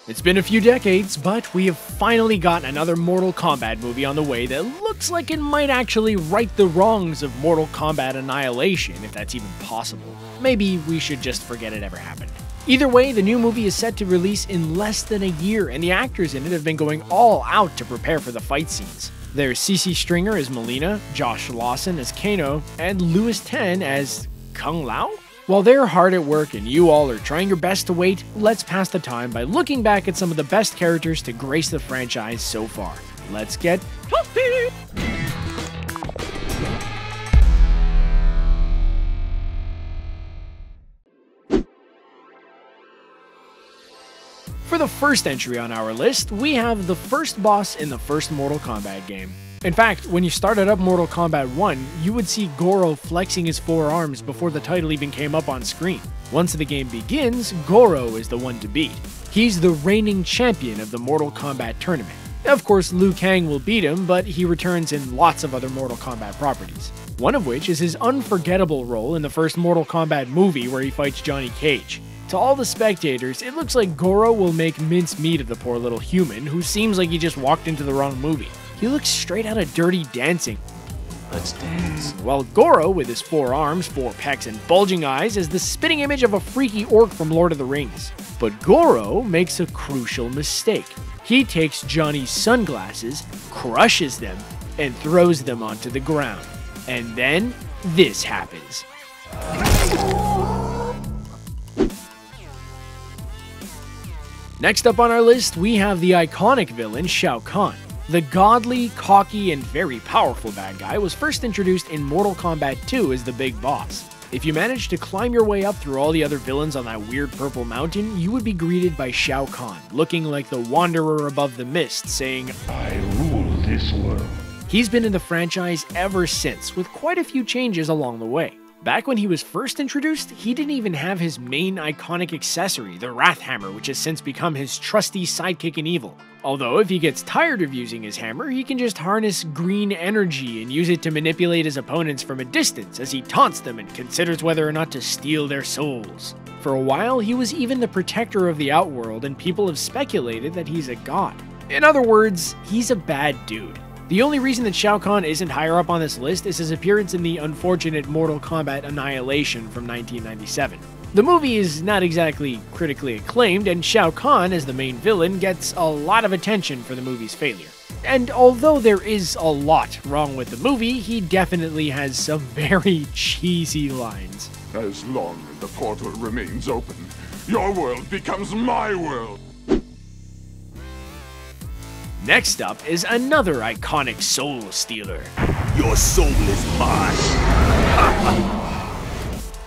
It's been a few decades, but we have finally gotten another Mortal Kombat movie on the way that looks like it might actually right the wrongs of Mortal Kombat Annihilation, if that's even possible. Maybe we should just forget it ever happened. Either way, the new movie is set to release in less than a year, and the actors in it have been going all out to prepare for the fight scenes. There's CC Stringer as MILEENA, Josh Lawson as Kano, and Louis Ten as Kung Lao? While they're hard at work and you all are trying your best to wait, let's pass the time by looking back at some of the best characters to grace the franchise so far. Let's get toasty! For the first entry on our list, we have the first boss in the first Mortal Kombat game. In fact, when you started up Mortal Kombat 1, you would see Goro flexing his forearms before the title even came up on screen. Once the game begins, Goro is the one to beat. He's the reigning champion of the Mortal Kombat tournament. Of course, Liu Kang will beat him, but he returns in lots of other Mortal Kombat properties. One of which is his unforgettable role in the first Mortal Kombat movie where he fights Johnny Cage. To all the spectators, it looks like Goro will make mincemeat of the poor little human who seems like he just walked into the wrong movie. He looks straight out of Dirty Dancing. Let's dance. While Goro, with his 4 arms, 4 pecs, and bulging eyes, is the spitting image of a freaky orc from Lord of the Rings. But Goro makes a crucial mistake. He takes Johnny's sunglasses, crushes them, and throws them onto the ground. And then, this happens. Next up on our list, we have the iconic villain Shao Kahn. The godly, cocky, and very powerful bad guy was first introduced in Mortal Kombat 2 as the big boss. If you managed to climb your way up through all the other villains on that weird purple mountain, you would be greeted by Shao Kahn, looking like the wanderer above the mist, saying, "I rule this world." He's been in the franchise ever since, with quite a few changes along the way. Back when he was first introduced, he didn't even have his main iconic accessory, the Wrath Hammer, which has since become his trusty sidekick in evil. Although, if he gets tired of using his hammer, he can just harness green energy and use it to manipulate his opponents from a distance as he taunts them and considers whether or not to steal their souls. For a while, he was even the protector of the Outworld, and people have speculated that he's a god. In other words, he's a bad dude. The only reason that Shao Kahn isn't higher up on this list is his appearance in the unfortunate Mortal Kombat Annihilation from 1997. The movie is not exactly critically acclaimed, and Shao Kahn, as the main villain, gets a lot of attention for the movie's failure. And although there is a lot wrong with the movie, he definitely has some very cheesy lines. As long as the portal remains open, your world becomes my world. Next up is another iconic soul stealer. Your soul is mine.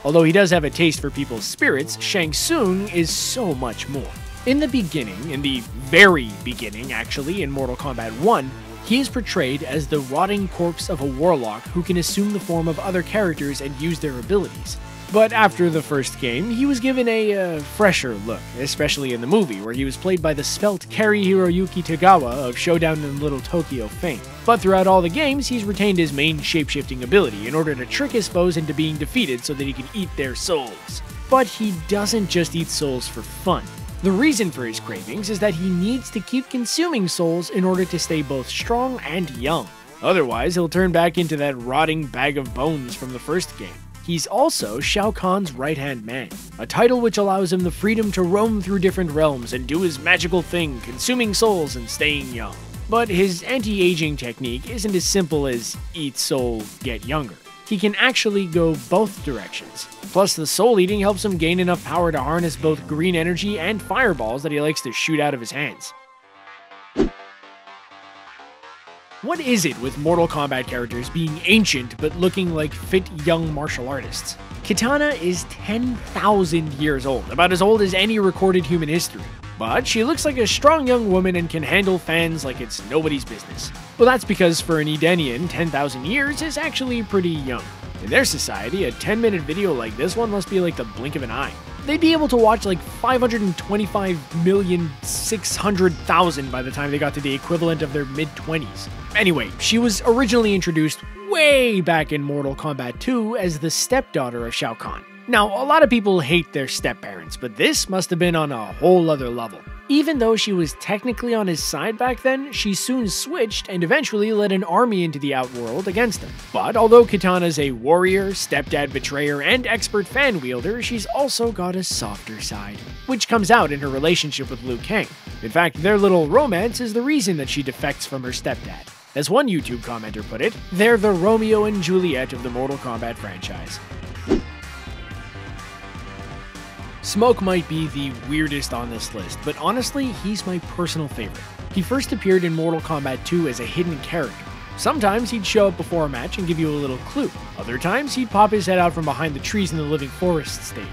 Although he does have a taste for people's spirits, Tsung is so much more. In the beginning, in the very beginning actually, in Mortal Kombat 1, he is portrayed as the rotting corpse of a warlock who can assume the form of other characters and use their abilities. But after the first game, he was given a fresher look, especially in the movie, where he was played by the svelte Kari Hiroyuki Tagawa of Showdown in Little Tokyo fame. But throughout all the games, he's retained his main shape-shifting ability in order to trick his foes into being defeated so that he can eat their souls. But he doesn't just eat souls for fun. The reason for his cravings is that he needs to keep consuming souls in order to stay both strong and young. Otherwise, he'll turn back into that rotting bag of bones from the first game. He's also Shao Kahn's right-hand man, a title which allows him the freedom to roam through different realms and do his magical thing, consuming souls and staying young. But his anti-aging technique isn't as simple as eat soul, get younger. He can actually go both directions. Plus, the soul eating helps him gain enough power to harness both green energy and fireballs that he likes to shoot out of his hands. What is it with Mortal Kombat characters being ancient but looking like fit young martial artists? Kitana is 10,000 years old, about as old as any recorded human history. But she looks like a strong young woman and can handle fans like it's nobody's business. Well, that's because for an Edenian, 10,000 years is actually pretty young. In their society, a 10-minute video like this one must be like the blink of an eye. They'd be able to watch like 525,600,000 by the time they got to the equivalent of their mid-20s. Anyway, she was originally introduced way back in Mortal Kombat 2 as the stepdaughter of Shao Kahn. Now, a lot of people hate their step-parents, but this must have been on a whole other level. Even though she was technically on his side back then, she soon switched and eventually led an army into the Outworld against him. But although Kitana's a warrior, stepdad betrayer, and expert fan wielder, she's also got a softer side, which comes out in her relationship with Liu Kang. In fact, their little romance is the reason that she defects from her stepdad. As one YouTube commenter put it, they're the Romeo and Juliet of the Mortal Kombat franchise. Smoke might be the weirdest on this list, but honestly, he's my personal favorite. He first appeared in Mortal Kombat 2 as a hidden character. Sometimes he'd show up before a match and give you a little clue. Other times he'd pop his head out from behind the trees in the Living Forest stage.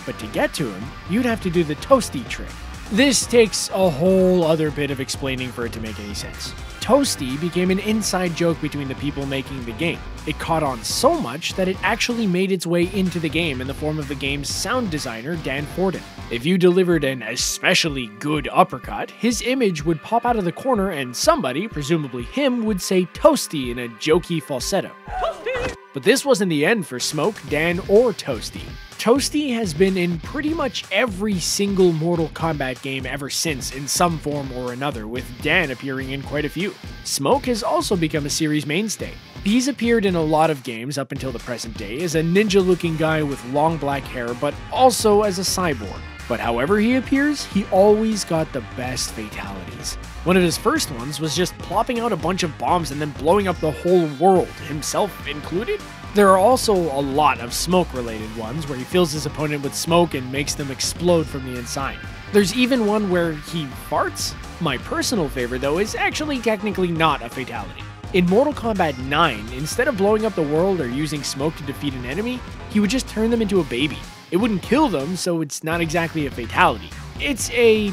But to get to him, you'd have to do the Toasty trick. This takes a whole other bit of explaining for it to make any sense. Toasty became an inside joke between the people making the game. It caught on so much that it actually made its way into the game in the form of the game's sound designer, Dan Forden. If you delivered an especially good uppercut, his image would pop out of the corner and somebody, presumably him, would say Toasty in a jokey falsetto. Toasty! But this wasn't the end for Smoke, Dan, or Toasty. Toasty has been in pretty much every single Mortal Kombat game ever since in some form or another, with Dan appearing in quite a few. Smoke has also become a series mainstay. He's appeared in a lot of games up until the present day as a ninja-looking guy with long black hair, but also as a cyborg. But however he appears, he always got the best fatalities. One of his first ones was just plopping out a bunch of bombs and then blowing up the whole world, himself included. There are also a lot of Smoke-related ones where he fills his opponent with smoke and makes them explode from the inside. There's even one where he farts. My personal favorite, though, is actually technically not a fatality. In Mortal Kombat 9, instead of blowing up the world or using smoke to defeat an enemy, he would just turn them into a baby. It wouldn't kill them, so it's not exactly a fatality. It's a...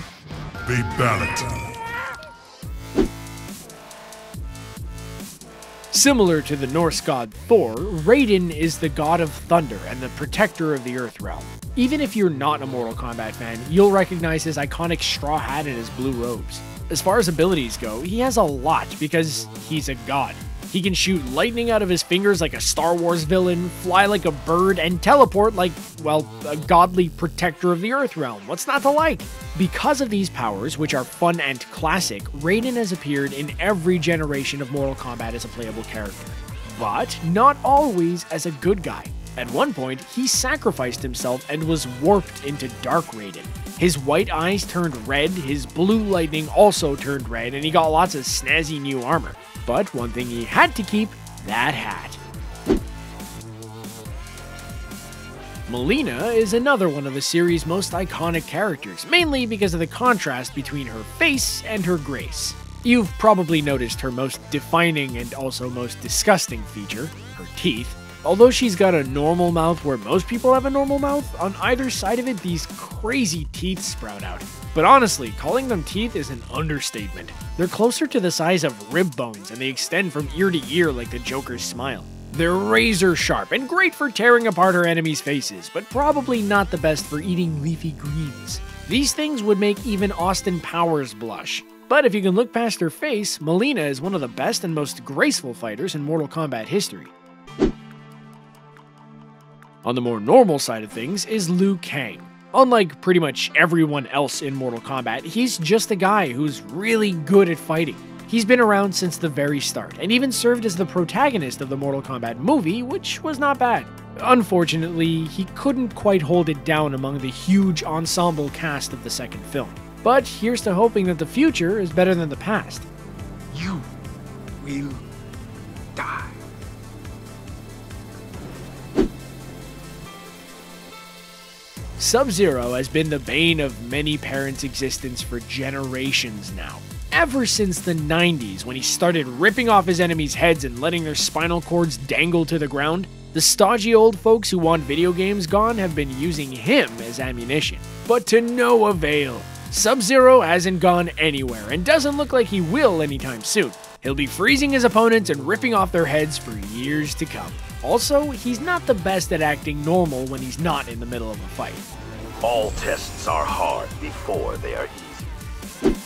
fatality. Similar to the Norse god Thor, Raiden is the god of thunder and the protector of the Earth realm. Even if you're not a Mortal Kombat fan, you'll recognize his iconic straw hat and his blue robes. As far as abilities go, he has a lot because he's a god. He can shoot lightning out of his fingers like a Star Wars villain, fly like a bird, and teleport like, well, a godly protector of the Earth realm. What's not to like? Because of these powers, which are fun and classic, Raiden has appeared in every generation of Mortal Kombat as a playable character. But not always as a good guy. At one point, he sacrificed himself and was warped into Dark Raiden. His white eyes turned red, his blue lightning also turned red, and he got lots of snazzy new armor. But one thing he had to keep, that hat. MILEENA is another one of the series' most iconic characters, mainly because of the contrast between her face and her grace. You've probably noticed her most defining and also most disgusting feature, her teeth. Although she's got a normal mouth where most people have a normal mouth, on either side of it these crazy teeth sprout out. But honestly, calling them teeth is an understatement. They're closer to the size of rib bones and they extend from ear to ear like the Joker's smile. They're razor sharp and great for tearing apart her enemies' faces, but probably not the best for eating leafy greens. These things would make even Austin Powers blush. But if you can look past her face, MILEENA is one of the best and most graceful fighters in Mortal Kombat history. On the more normal side of things is Liu Kang. Unlike pretty much everyone else in Mortal Kombat, he's just a guy who's really good at fighting. He's been around since the very start, and even served as the protagonist of the Mortal Kombat movie, which was not bad. Unfortunately, he couldn't quite hold it down among the huge ensemble cast of the second film. But here's to hoping that the future is better than the past. You will die. Sub-Zero has been the bane of many parents' existence for generations now. Ever since the 90s, when he started ripping off his enemies' heads and letting their spinal cords dangle to the ground, the stodgy old folks who want video games gone have been using him as ammunition. But to no avail. Sub-Zero hasn't gone anywhere and doesn't look like he will anytime soon. He'll be freezing his opponents and ripping off their heads for years to come. Also, he's not the best at acting normal when he's not in the middle of a fight. All tests are hard before they are easy.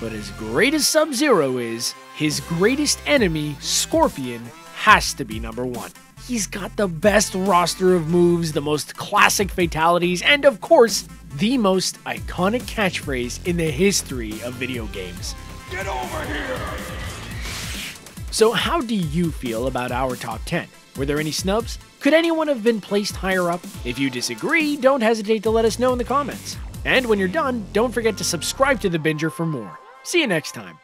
But as great as Sub-Zero is, his greatest enemy, Scorpion, has to be number one. he's got the best roster of moves, the most classic fatalities, and of course, the most iconic catchphrase in the history of video games. Get over here! So how do you feel about our top 10? Were there any snubs? Could anyone have been placed higher up? If you disagree, don't hesitate to let us know in the comments. And when you're done, don't forget to subscribe to The Binger for more. See you next time.